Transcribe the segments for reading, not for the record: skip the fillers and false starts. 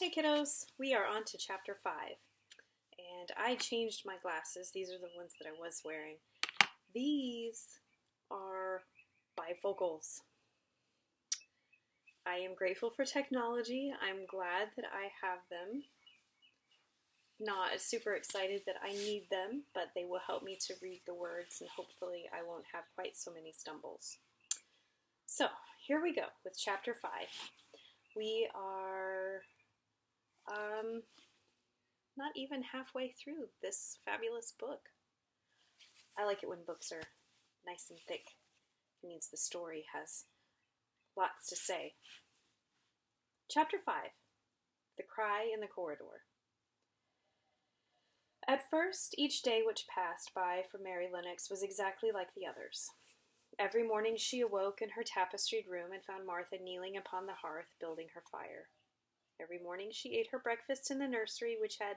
Hey kiddos, we are on to chapter 5, and I changed my glasses. These are the ones that I was wearing. These are bifocals. I am grateful for technology. I'm glad that I have them. Not super excited that I need them, but they will help me to read the words, and hopefully I won't have quite so many stumbles. So, here we go with chapter 5. We are not even halfway through this fabulous book. I like it when books are nice and thick. It means the story has lots to say. Chapter 5, The Cry in the Corridor. At first, each day which passed by for Mary Lennox was exactly like the others. Every morning she awoke in her tapestried room and found Martha kneeling upon the hearth building her fire. Every morning she ate her breakfast in the nursery, which had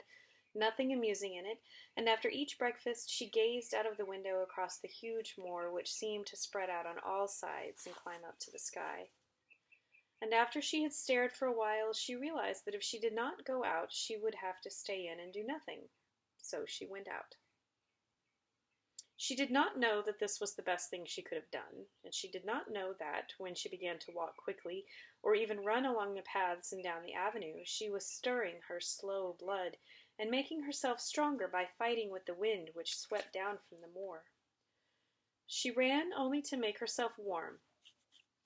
nothing amusing in it, and after each breakfast she gazed out of the window across the huge moor which seemed to spread out on all sides and climb up to the sky. And after she had stared for a while, she realized that if she did not go out, she would have to stay in and do nothing. So she went out. She did not know that this was the best thing she could have done, and she did not know that, when she began to walk quickly, or even run along the paths and down the avenue, she was stirring her slow blood, and making herself stronger by fighting with the wind which swept down from the moor. She ran only to make herself warm,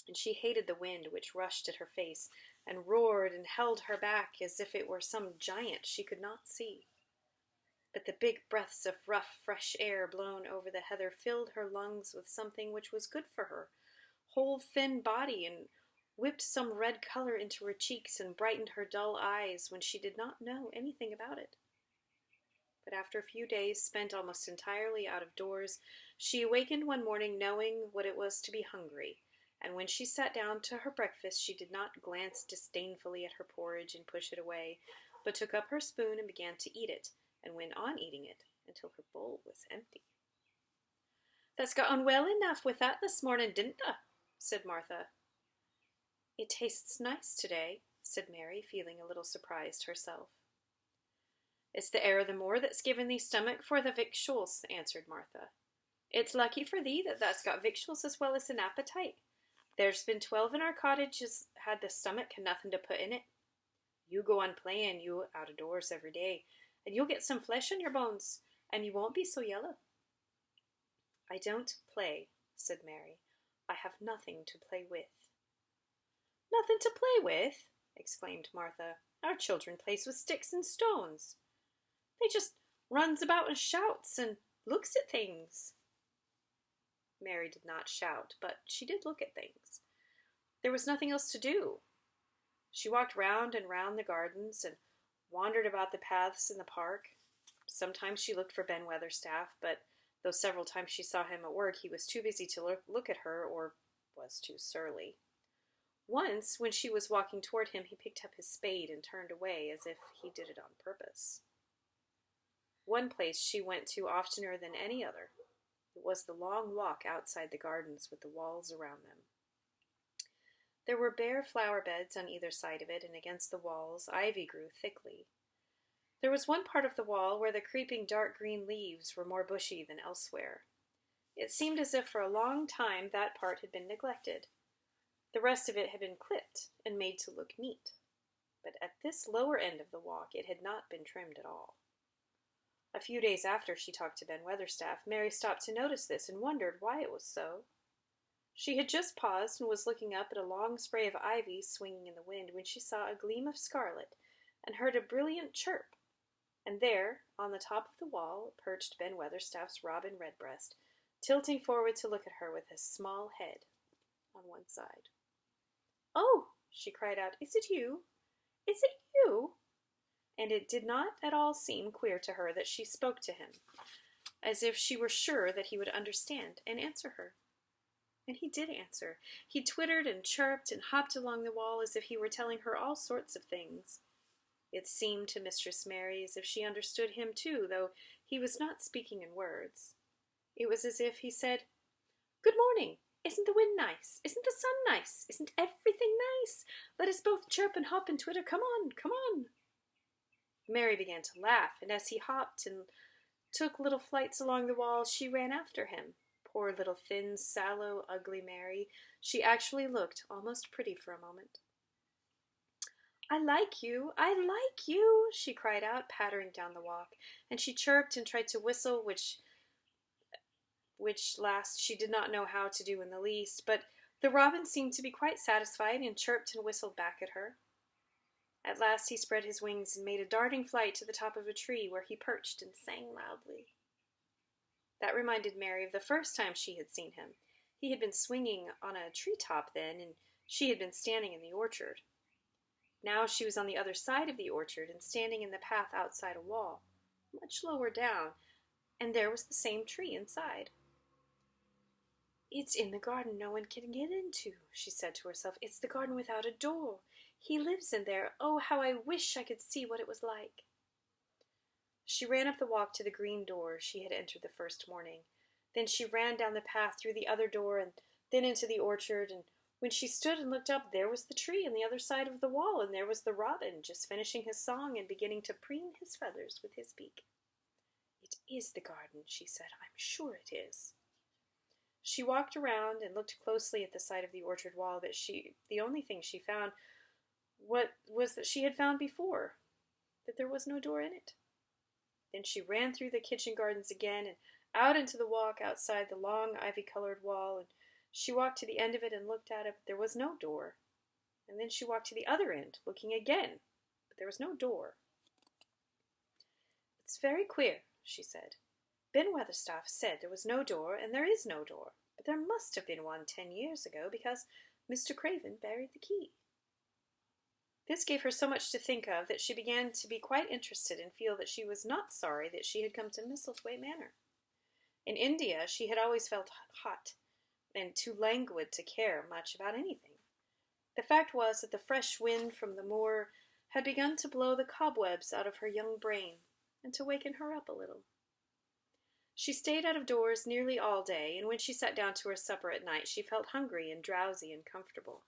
and she hated the wind which rushed at her face, and roared and held her back as if it were some giant she could not see. But the big breaths of rough, fresh air blown over the heather filled her lungs with something which was good for her whole thin body, and whipped some red color into her cheeks and brightened her dull eyes when she did not know anything about it. But after a few days spent almost entirely out of doors, she awakened one morning knowing what it was to be hungry, and when she sat down to her breakfast she did not glance disdainfully at her porridge and push it away, but took up her spoon and began to eat it, and went on eating it until her bowl was empty. "That's got on well enough with that this morning, didn't it?" said Martha. "It tastes nice today," said Mary, feeling a little surprised herself. "It's the air of the moor that's given thee stomach for the victuals," answered Martha. "It's lucky for thee that that's got victuals as well as an appetite. There's been 12 in our cottage as had the stomach and nothing to put in it. You go on playing you out of doors every day, and you'll get some flesh on your bones, and you won't be so yellow." "I don't play," said Mary. "I have nothing to play with." "Nothing to play with?" exclaimed Martha. "Our children plays with sticks and stones. They just runs about and shouts and looks at things." Mary did not shout, but she did look at things. There was nothing else to do. She walked round and round the gardens and wandered about the paths in the park. Sometimes she looked for Ben Weatherstaff, but though several times she saw him at work, he was too busy to look at her or was too surly. Once, when she was walking toward him, he picked up his spade and turned away as if he did it on purpose. One place she went to oftener than any other. It was the long walk outside the gardens with the walls around them. There were bare flower beds on either side of it, and against the walls ivy grew thickly. There was one part of the wall where the creeping dark green leaves were more bushy than elsewhere. It seemed as if for a long time that part had been neglected. The rest of it had been clipped and made to look neat. But at this lower end of the walk it had not been trimmed at all. A few days after she talked to Ben Weatherstaff, Mary stopped to notice this and wondered why it was so. She had just paused and was looking up at a long spray of ivy swinging in the wind when she saw a gleam of scarlet and heard a brilliant chirp, and there, on the top of the wall, perched Ben Weatherstaff's robin redbreast, tilting forward to look at her with his small head on one side. "Oh!" she cried out. "Is it you? Is it you?" And it did not at all seem queer to her that she spoke to him, as if she were sure that he would understand and answer her. And he did answer. He twittered and chirped and hopped along the wall as if he were telling her all sorts of things. It seemed to Mistress Mary as if she understood him too, though he was not speaking in words. It was as if he said, "Good morning. Isn't the wind nice? Isn't the sun nice? Isn't everything nice? Let us both chirp and hop and twitter. Come on, come on. Mary began to laugh, and as he hopped and took little flights along the wall, she ran after him. Poor little thin, sallow, ugly Mary. She actually looked almost pretty for a moment. I like you, she cried out, pattering down the walk, and she chirped and tried to whistle, which last she did not know how to do in the least, but the robin seemed to be quite satisfied and chirped and whistled back at her. At last he spread his wings and made a darting flight to the top of a tree, where he perched and sang loudly. That reminded Mary of the first time she had seen him. He had been swinging on a treetop then, and she had been standing in the orchard. Now she was on the other side of the orchard and standing in the path outside a wall, much lower down, and there was the same tree inside. It's in the garden no one can get into, she said to herself. It's the garden without a door. He lives in there. Oh, how I wish I could see what it was like. She ran up the walk to the green door she had entered the first morning. Then she ran down the path through the other door and then into the orchard, and when she stood and looked up, there was the tree on the other side of the wall, and there was the robin just finishing his song and beginning to preen his feathers with his beak. It is the garden, she said. I'm sure it is. She walked around and looked closely at the side of the orchard wall, but the only thing she found was that she had found before, that there was no door in it. Then she ran through the kitchen gardens again and out into the walk outside the long ivy-colored wall, and she walked to the end of it and looked at it, but there was no door. And then she walked to the other end, looking again, but there was no door. It's very queer, she said. Ben Weatherstaff said there was no door, and there is no door, but there must have been one 10 years ago, because Mr. Craven buried the key. This gave her so much to think of that she began to be quite interested and feel that she was not sorry that she had come to Misselthwaite Manor. In India she had always felt hot and too languid to care much about anything. The fact was that the fresh wind from the moor had begun to blow the cobwebs out of her young brain and to waken her up a little. She stayed out of doors nearly all day, and when she sat down to her supper at night she felt hungry and drowsy and comfortable.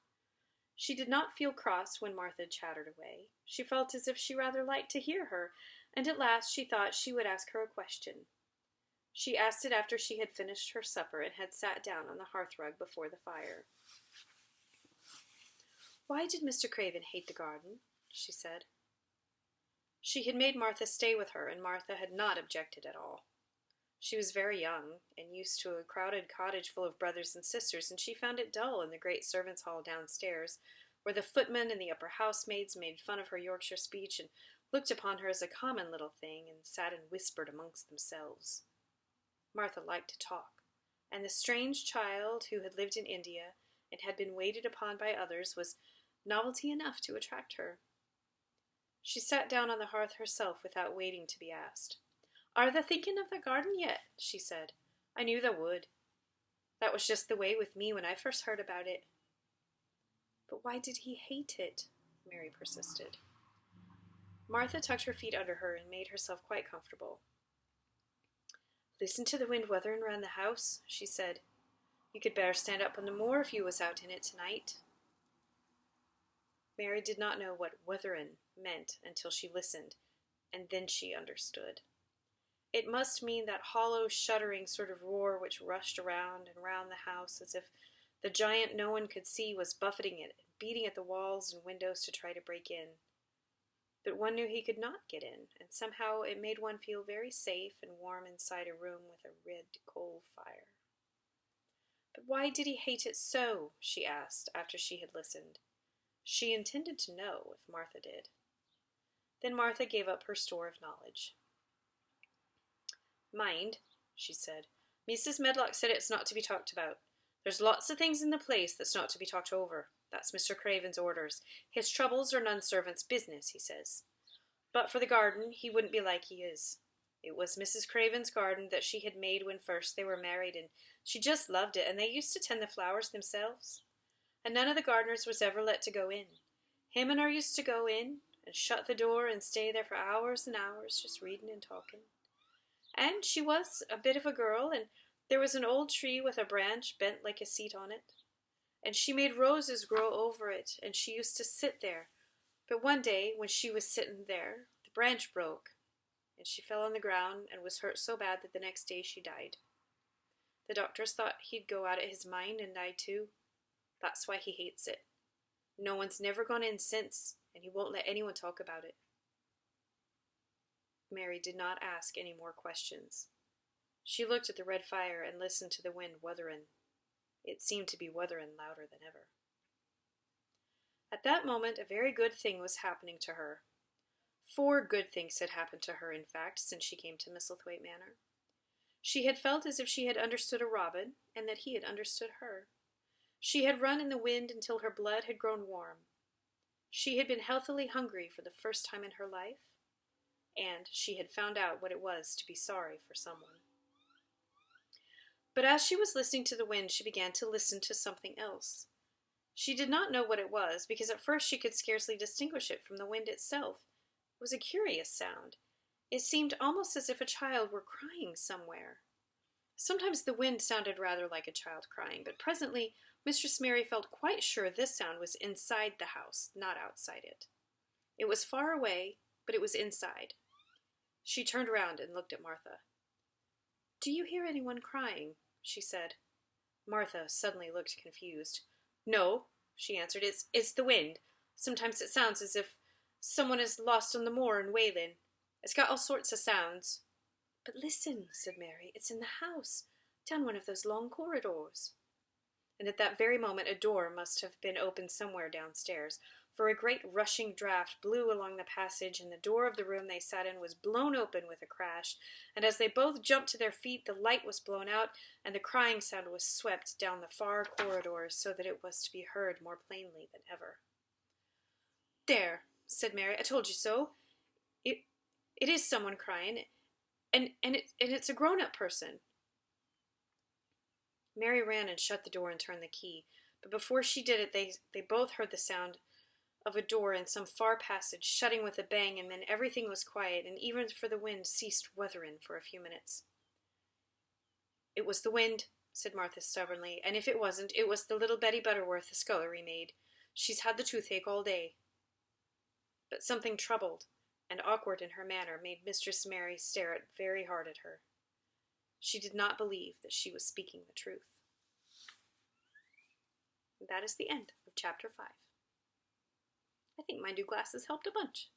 She did not feel cross when Martha chattered away. She felt as if she rather liked to hear her, and at last she thought she would ask her a question. She asked it after she had finished her supper and had sat down on the hearthrug before the fire. Why did Mr. Craven hate the garden? She said. She had made Martha stay with her, and Martha had not objected at all. She was very young, and used to a crowded cottage full of brothers and sisters, and she found it dull in the great servants' hall downstairs, where the footmen and the upper housemaids made fun of her Yorkshire speech and looked upon her as a common little thing, and sat and whispered amongst themselves. Martha liked to talk, and the strange child who had lived in India and had been waited upon by others was novelty enough to attract her. She sat down on the hearth herself without waiting to be asked. Are tha thinking of the garden yet? She said. I knew tha would. That was just the way with me when I first heard about it. But why did he hate it? Mary persisted. Martha tucked her feet under her and made herself quite comfortable. Listen to the wind wuthering round the house, she said. You could better stand up on the moor if you was out in it tonight. Mary did not know what wuthering meant until she listened, and then she understood. It must mean that hollow, shuddering sort of roar which rushed around and round the house as if the giant no one could see was buffeting it, beating at the walls and windows to try to break in. But one knew he could not get in, and somehow it made one feel very safe and warm inside a room with a red coal fire. But why did he hate it so? She asked after she had listened. She intended to know if Martha did. Then Martha gave up her store of knowledge. Mind, she said. Mrs. Medlock said it's not to be talked about. There's lots of things in the place that's not to be talked over. That's Mr. Craven's orders. His troubles are none servant's business, he says. But for the garden, he wouldn't be like he is. It was Mrs. Craven's garden that she had made when first they were married, and she just loved it, and they used to tend the flowers themselves. And none of the gardeners was ever let to go in. Him and her used to go in and shut the door and stay there for hours and hours, just reading and talking. And she was a bit of a girl, and There was an old tree with a branch bent like a seat on it, and she made roses grow over it, and she used to sit there. But one day, when she was sitting there, the branch broke, and she fell on the ground and was hurt so bad that the next day she died. The doctors thought he'd go out of his mind and die too. That's why he hates it. No one's never gone in since, and he won't let anyone talk about it. Mary did not ask any more questions. She looked at the red fire and listened to the wind wuthering. It seemed to be wuthering louder than ever. At that moment, a very good thing was happening to her. 4 good things had happened to her, in fact, since she came to Misselthwaite Manor. She had felt as if she had understood a robin, and that he had understood her. She had run in the wind until her blood had grown warm. She had been healthily hungry for the first time in her life, and she had found out what it was to be sorry for someone. But as she was listening to the wind, she began to listen to something else. She did not know what it was, because at first she could scarcely distinguish it from the wind itself. It was a curious sound. It seemed almost as if a child were crying somewhere. Sometimes the wind sounded rather like a child crying, but presently Mistress Mary felt quite sure this sound was inside the house, not outside it. It was far away, but it was inside. She turned around and looked at Martha. "Do you hear anyone crying?" she said. Martha suddenly looked confused. "No," she answered. It's the wind. Sometimes it sounds as if someone is lost on the moor and wailing. It's got all sorts of sounds." "But listen," said Mary. "It's in the house, down one of those long corridors." And at that very moment a door must have been opened somewhere downstairs, for a great rushing draught blew along the passage, and the door of the room they sat in was blown open with a crash, and as they both jumped to their feet, the light was blown out, and the crying sound was swept down the far corridors, so that it was to be heard more plainly than ever. "There," said Mary, "I told you so. It is someone crying, and it's a grown-up person." Mary ran and shut the door and turned the key, but before she did it, they both heard the sound of a door in some far passage shutting with a bang, and then everything was quiet, and even for the wind ceased wuthering for a few minutes. "It was the wind," said Martha stubbornly, "and if it wasn't, it was the little Betty Butterworth, the scullery maid. She's had the toothache all day." But something troubled and awkward in her manner made Mistress Mary stare very hard at her. She did not believe that she was speaking the truth. That is the end of Chapter 5. I think my new glasses helped a bunch.